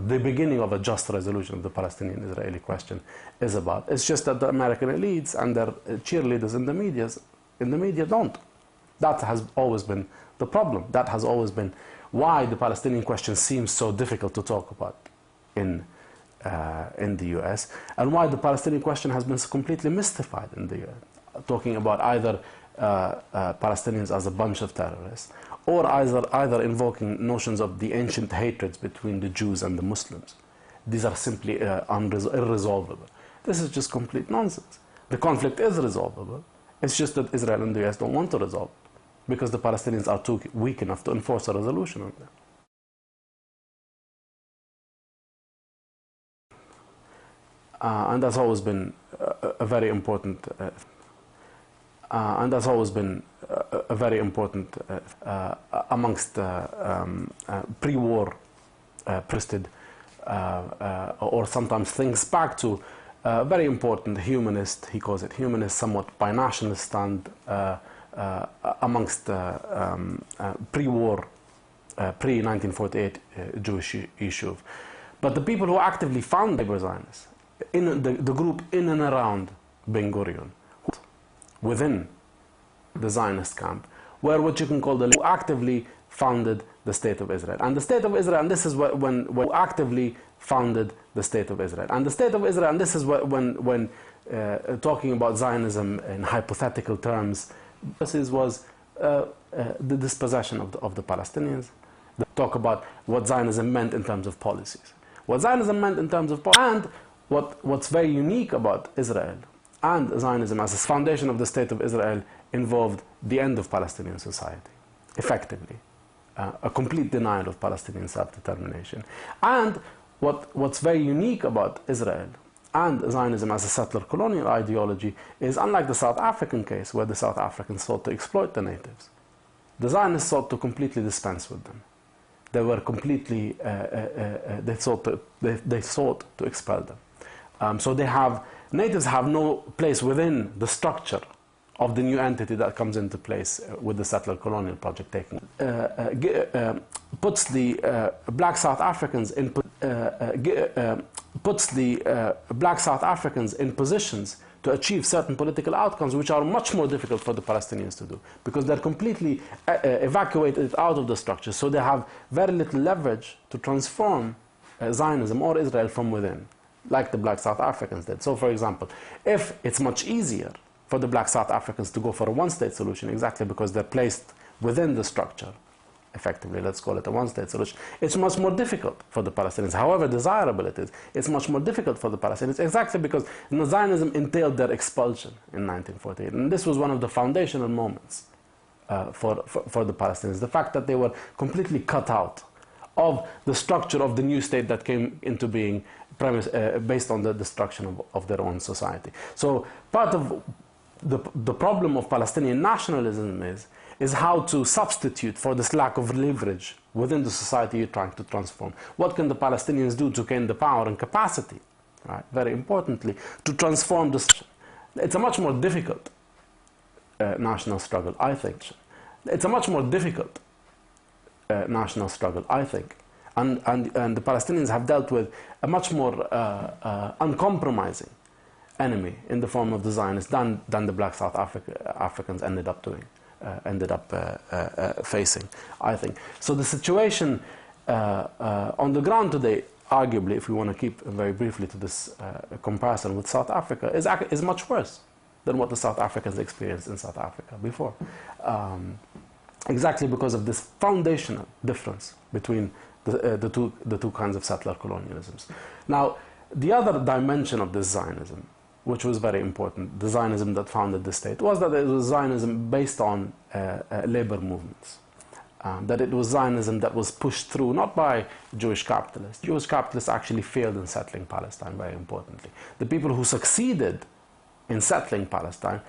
the beginning of a just resolution of the Palestinian-Israeli question is about. It's just that the American elites and their cheerleaders in the media don't. That has always been the problem. That has always been why the Palestinian question seems so difficult to talk about in the US, and why the Palestinian question has been completely mystified in the US, talking about either Palestinians as a bunch of terrorists, or either invoking notions of the ancient hatreds between the Jews and the Muslims. These are simply irresolvable. This is just complete nonsense. The conflict is resolvable. It's just that Israel and the US don't want to resolve it, because the Palestinians are too weak enough to enforce a resolution on them. And that's always been a very important amongst pre-war priested or sometimes thinks back to very important humanist, he calls it humanist, somewhat binationalist stand amongst pre-war, pre-1948 Jewish issue. But the people who actively found labor Zionists, in the group in and around Ben Gurion, within the Zionist camp, were what you can call who actively founded the State of Israel. And the State of Israel, and this is when actively founded the State of Israel. And the State of Israel, and this is when talking about Zionism in hypothetical terms, this was the dispossession of the Palestinians. They talk about what Zionism meant in terms of policies. What Zionism meant in terms of policies, and what's very unique about Israel and Zionism as a foundation of the State of Israel involved the end of Palestinian society, effectively. A complete denial of Palestinian self-determination. And what's very unique about Israel and Zionism as a settler colonial ideology is, unlike the South African case, where the South Africans sought to exploit the natives, the Zionists sought to completely dispense with them. They were completely, they sought to expel them. So natives have no place within the structure of the new entity that comes into place with the settler colonial project taking. Puts the black South Africans in, puts the black South Africans in positions to achieve certain political outcomes which are much more difficult for the Palestinians to do, because they're completely evacuated out of the structure, so they have very little leverage to transform Zionism or Israel from within, like the black South Africans did. So for example, if it's much easier for the black South Africans to go for a one-state solution, exactly because they're placed within the structure, effectively, let's call it a one-state solution, it's much more difficult for the Palestinians. However desirable it is, it's much more difficult for the Palestinians, exactly because Zionism entailed their expulsion in 1948. And this was one of the foundational moments for the Palestinians, the fact that they were completely cut out of the structure of the new state that came into being based on the destruction of their own society. So part of the problem of Palestinian nationalism is how to substitute for this lack of leverage within the society you're trying to transform. What can the Palestinians do to gain the power and capacity, right? Very importantly, to transform the situation? It's a much more difficult national struggle, I think. It's a much more difficult national struggle, I think. And the Palestinians have dealt with a much more uncompromising enemy in the form of the Zionists than the black South Africans ended up doing. Facing, I think. So the situation on the ground today, arguably, if we want to keep very briefly to this comparison with South Africa, is much worse than what the South Africans experienced in South Africa before. Exactly because of this foundational difference between the two kinds of settler colonialisms. Now, the other dimension of this Zionism, which was very important, the Zionism that founded the state, was that it was Zionism based on labor movements. That it was Zionism that was pushed through, not by Jewish capitalists. Jewish capitalists actually failed in settling Palestine, very importantly. The people who succeeded in settling Palestine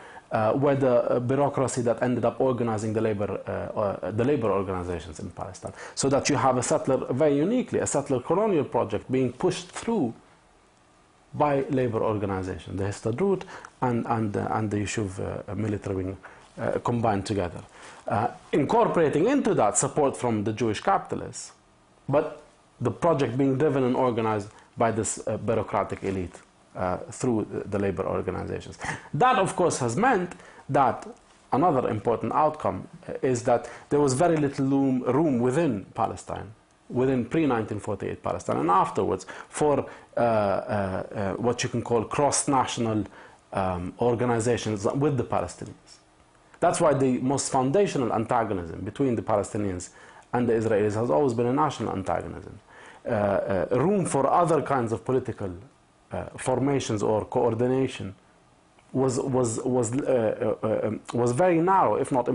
were the bureaucracy that ended up organizing the labor organizations in Palestine. So that you have a settler, very uniquely, a settler colonial project being pushed through by labor organization, the Histadrut and the Yishuv military wing combined together, incorporating into that support from the Jewish capitalists, but the project being driven and organized by this bureaucratic elite through the labor organizations. That, of course, has meant that another important outcome is that there was very little room within Palestine, within pre-1948 Palestine, and afterwards for what you can call cross-national organizations with the Palestinians. That's why the most foundational antagonism between the Palestinians and the Israelis has always been a national antagonism. Room for other kinds of political formations or coordination was very narrow, if not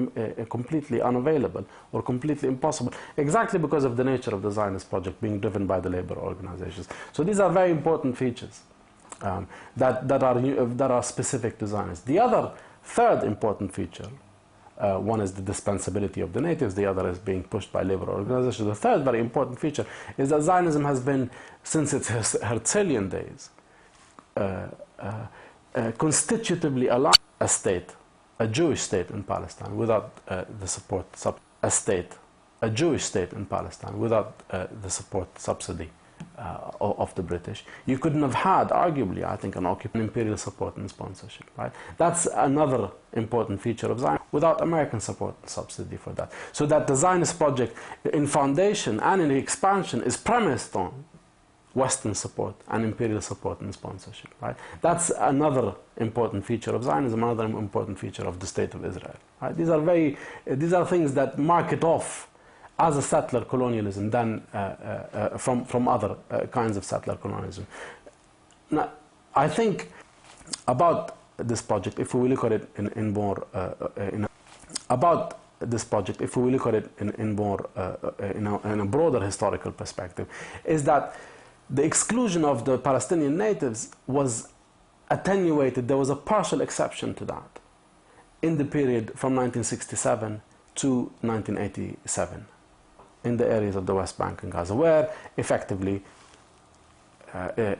completely unavailable or completely impossible, exactly because of the nature of the Zionist project being driven by the labor organizations. So these are very important features that are specific to Zionists. The other third important feature, one is the dispensability of the natives, the other is being pushed by labor organizations. The third very important feature is that Zionism has been, since its Herzlian days, constitutively allowed a state, a Jewish state in Palestine, without the support, a Jewish state in Palestine, without the support subsidy of the British. You couldn't have had, arguably, I think, an imperial support and sponsorship. Right? That's another important feature of Zionism, without American support and subsidy for that. So that the Zionist project in foundation and in expansion is premised on Western support and imperial support and sponsorship. Right? That's another important feature of Zionism, another important feature of the State of Israel. Right? These are things that mark it off as a settler colonialism than from other kinds of settler colonialism. Now, I think about this project, if we look at it in more about this project, if we look at it in a broader historical perspective, is that the exclusion of the Palestinian natives was attenuated. There was a partial exception to that in the period from 1967 to 1987 in the areas of the West Bank and Gaza, where effectively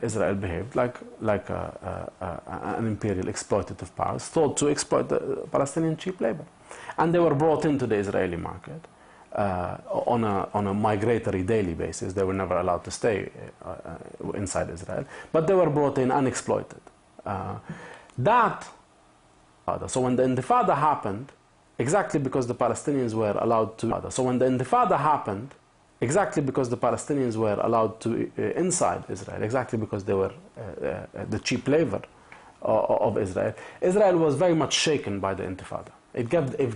Israel behaved like an imperial exploitative power, thought to exploit the Palestinian cheap labor. And they were brought into the Israeli market on a migratory daily basis. They were never allowed to stay inside Israel, but they were brought in unexploited. So when the Intifada happened, exactly because the Palestinians were allowed to. So when the Intifada happened, exactly because the Palestinians were allowed to inside Israel, exactly because they were the cheap labor of Israel, Israel was very much shaken by the Intifada. It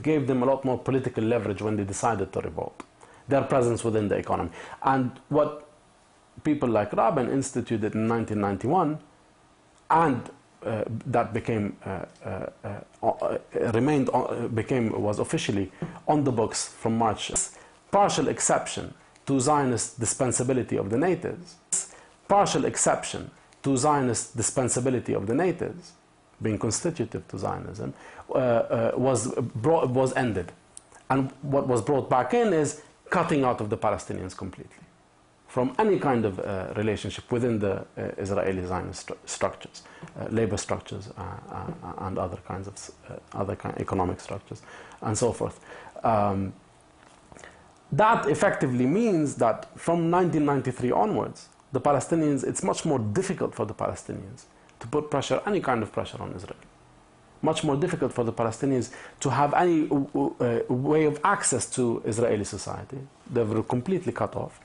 gave them a lot more political leverage when they decided to revolt, their presence within the economy. And what people like Rabin instituted in 1991, and that was officially on the books from March. Partial exception to Zionist dispensability of the natives. Partial exception to Zionist dispensability of the natives, being constitutive to Zionism, was ended. And what was brought back in is cutting out of the Palestinians completely from any kind of relationship within the Israeli Zionist structures, labor structures, and other kinds of economic structures, and so forth. That effectively means that from 1993 onwards, the Palestinians, it's much more difficult for the Palestinians to put pressure, any kind of pressure on Israel. Much more difficult for the Palestinians to have any way of access to Israeli society. They were completely cut off,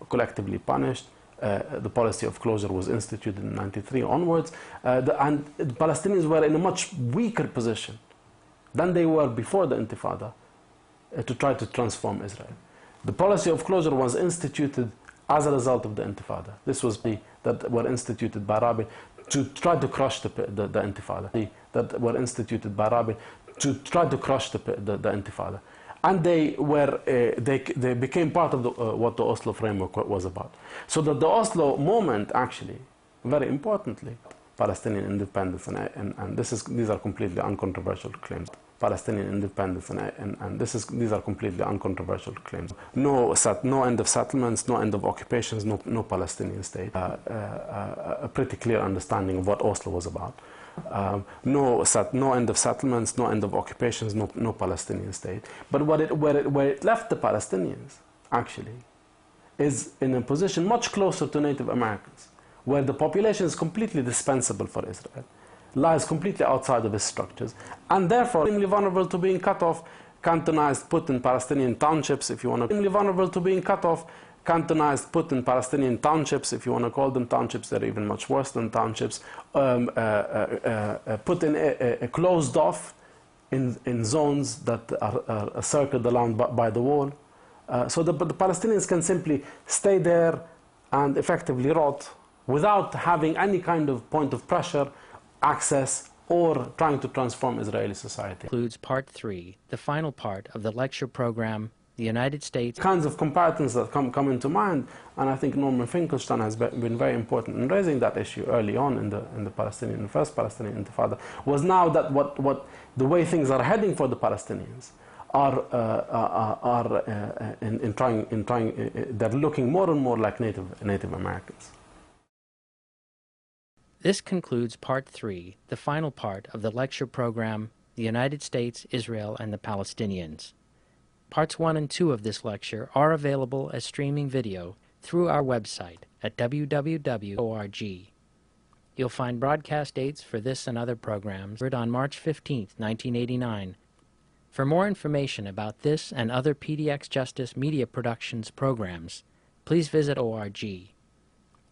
collectively punished. The policy of closure was instituted in 93 onwards. And the Palestinians were in a much weaker position than they were before the Intifada to try to transform Israel. The policy of closure was instituted as a result of the Intifada. This was that were instituted by Rabin to try to crush the Intifada. That were instituted by Rabin to try to crush the Intifada. And they became part of what the Oslo framework was about. So that the Oslo moment, actually, very importantly, Palestinian independence, and these are completely uncontroversial claims. Palestinian independence, and these are completely uncontroversial claims. No end of settlements, no end of occupations, no Palestinian state. A pretty clear understanding of what Oslo was about. No end of settlements, no end of occupations, no Palestinian state. But where it left the Palestinians, actually, is in a position much closer to Native Americans, where the population is completely dispensable for Israel, lies completely outside of its structures, and therefore extremely vulnerable to being cut off, cantonized, put in Palestinian townships, if you want to. Extremely vulnerable to being cut off, cantonized, put in Palestinian townships, if you want to call them townships. They're even much worse than townships. Put in closed off in zones that are circled around by the wall, so the Palestinians can simply stay there and effectively rot without having any kind of point of pressure, access, or trying to transform Israeli society. Includes part 3, the final part of the lecture program, The United States. Kinds of comparisons that come into mind, and I think Norman Finkelstein has been very important in raising that issue early on in the first Palestinian Intifada, was now that what the way things are heading for the Palestinians they're looking more and more like Native Americans. This concludes part 3, the final part of the lecture program, The United States, Israel, and the Palestinians. Parts 1 and 2 of this lecture are available as streaming video through our website at www.pdxjustice.org. You'll find broadcast dates for this and other programs on March 15, 1989. For more information about this and other PDX Justice Media Productions programs, please visit org.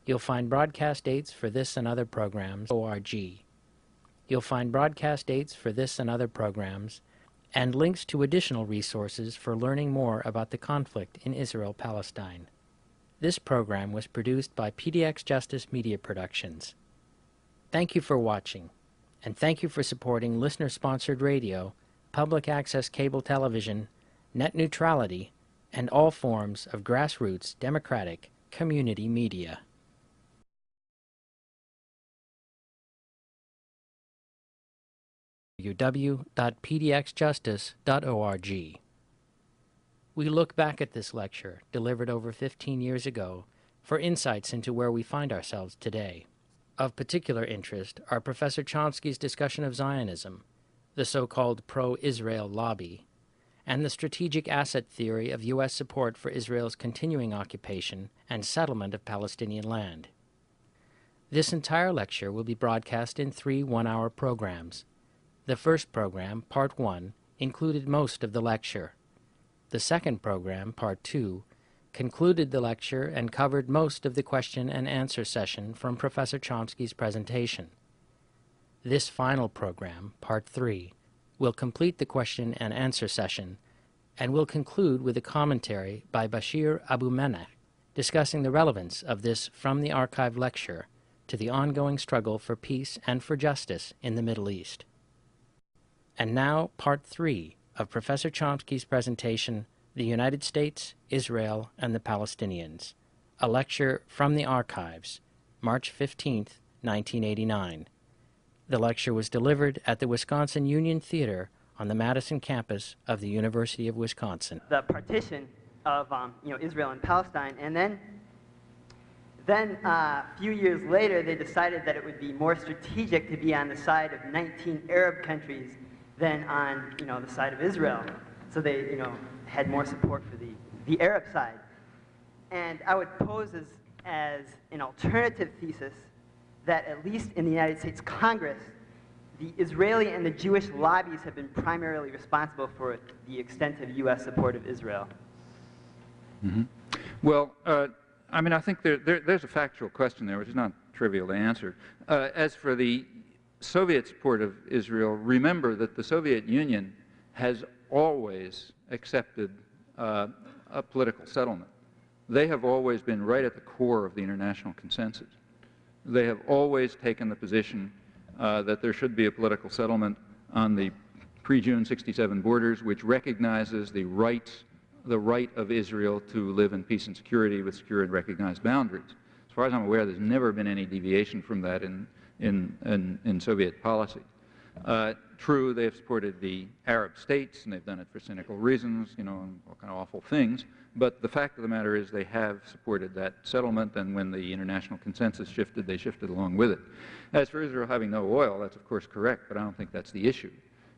You'll find broadcast dates for this and other programs org. You'll find broadcast dates for this and other programs and links to additional resources for learning more about the conflict in Israel-Palestine. This program was produced by PDX Justice Media Productions. Thank you for watching, and thank you for supporting listener-sponsored radio, public access cable television, net neutrality, and all forms of grassroots democratic community media. www.pdxjustice.org. We look back at this lecture, delivered over 15 years ago, for insights into where we find ourselves today. Of particular interest are Professor Chomsky's discussion of Zionism, the so-called pro-Israel lobby, and the strategic asset theory of U.S. support for Israel's continuing occupation and settlement of Palestinian land. This entire lecture will be broadcast in 3 one-hour programs. The first program, Part 1, included most of the lecture. The second program, Part 2, concluded the lecture and covered most of the question and answer session from Professor Chomsky's presentation. This final program, Part 3, will complete the question and answer session and will conclude with a commentary by Bashir Abu Meneh discussing the relevance of this from the archive lecture to the ongoing struggle for peace and for justice in the Middle East. And now, Part 3 of Professor Chomsky's presentation, The United States, Israel, and the Palestinians, a lecture from the archives, March 15, 1989. The lecture was delivered at the Wisconsin Union Theater on the Madison campus of the University of Wisconsin. The partition of Israel and Palestine, and then a few years later, they decided that it would be more strategic to be on the side of 19 Arab countries than on, the side of Israel. So they, had more support for the Arab side. And I would pose as an alternative thesis that at least in the United States Congress, the Israeli and the Jewish lobbies have been primarily responsible for the extent of U.S. support of Israel. Mm-hmm. Well, I think there's a factual question there, which is not trivial to answer. As for the Soviet support of Israel, remember that the Soviet Union has always accepted a political settlement. They have always been right at the core of the international consensus. They have always taken the position that there should be a political settlement on the pre-June '67 borders, which recognizes the right of Israel to live in peace and security with secure and recognized boundaries. As far as I'm aware, there's never been any deviation from that in Soviet policy. True, they have supported the Arab states, and they've done it for cynical reasons, and all kind of awful things. But the fact of the matter is they have supported that settlement, and when the international consensus shifted, they shifted along with it. As for Israel having no oil, that's of course correct, but I don't think that's the issue.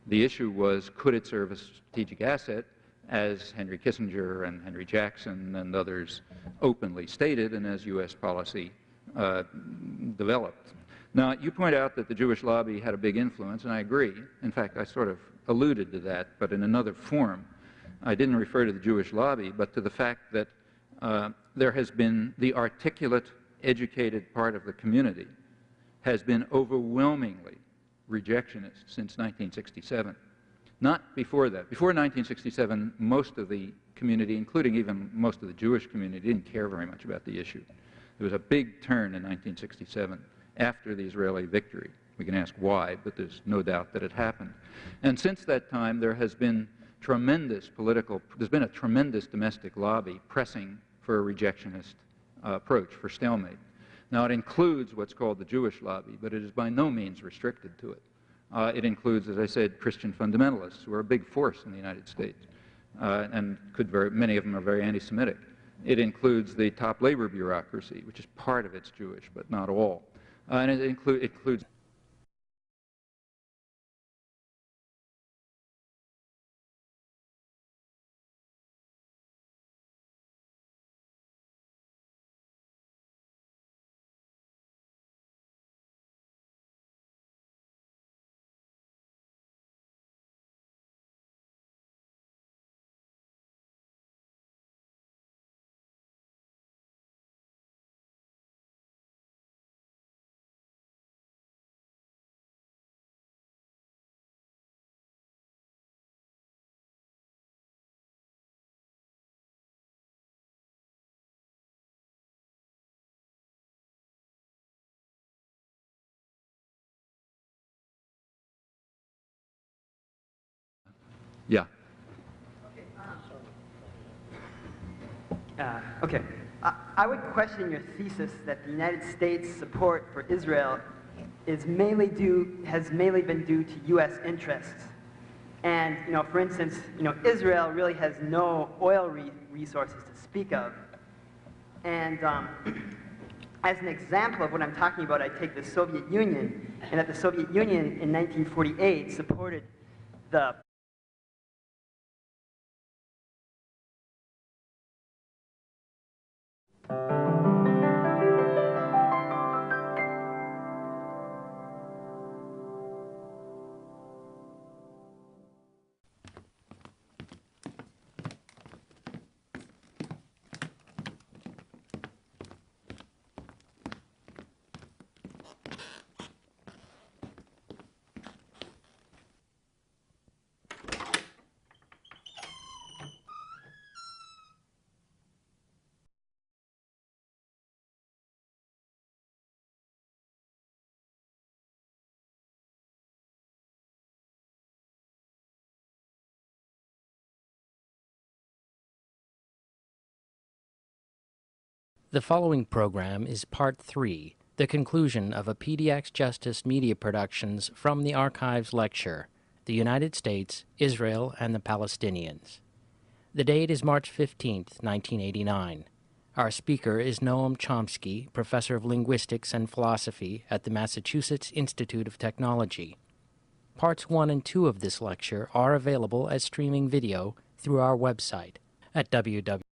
The issue was, could it serve as a strategic asset, as Henry Kissinger and Henry Jackson and others openly stated, and as U.S. policy developed. Now, you point out that the Jewish lobby had a big influence, and I agree. In fact, I sort of alluded to that, but in another form. I didn't refer to the Jewish lobby, but to the fact that there has been the articulate, educated part of the community has been overwhelmingly rejectionist since 1967. Not before that. Before 1967, most of the community, including even most of the Jewish community, didn't care very much about the issue. There was a big turn in 1967 after the Israeli victory. We can ask why, but there's no doubt that it happened. And since that time, there has been there's been a tremendous domestic lobby pressing for a rejectionist approach, for stalemate. Now, it includes what's called the Jewish lobby, but it is by no means restricted to it. It includes, as I said, Christian fundamentalists, who are a big force in the United States, and many of them are very anti-Semitic. It includes the top labor bureaucracy, which is part of it's Jewish, but not all. And it includes yeah. Okay. I would question your thesis that the United States' support for Israel has mainly been due to U.S. interests. And, for instance, Israel really has no oil resources to speak of. And as an example of what I'm talking about, I take the Soviet Union, and that the Soviet Union in 1948 supported the The following program is Part 3, the conclusion of a pdxjustice media productions from the Archives lecture, The United States, Israel, and the Palestinians. The date is March 15th, 1989. Our speaker is Noam Chomsky, Professor of Linguistics and Philosophy at the Massachusetts Institute of Technology. Parts 1 and 2 of this lecture are available as streaming video through our website at www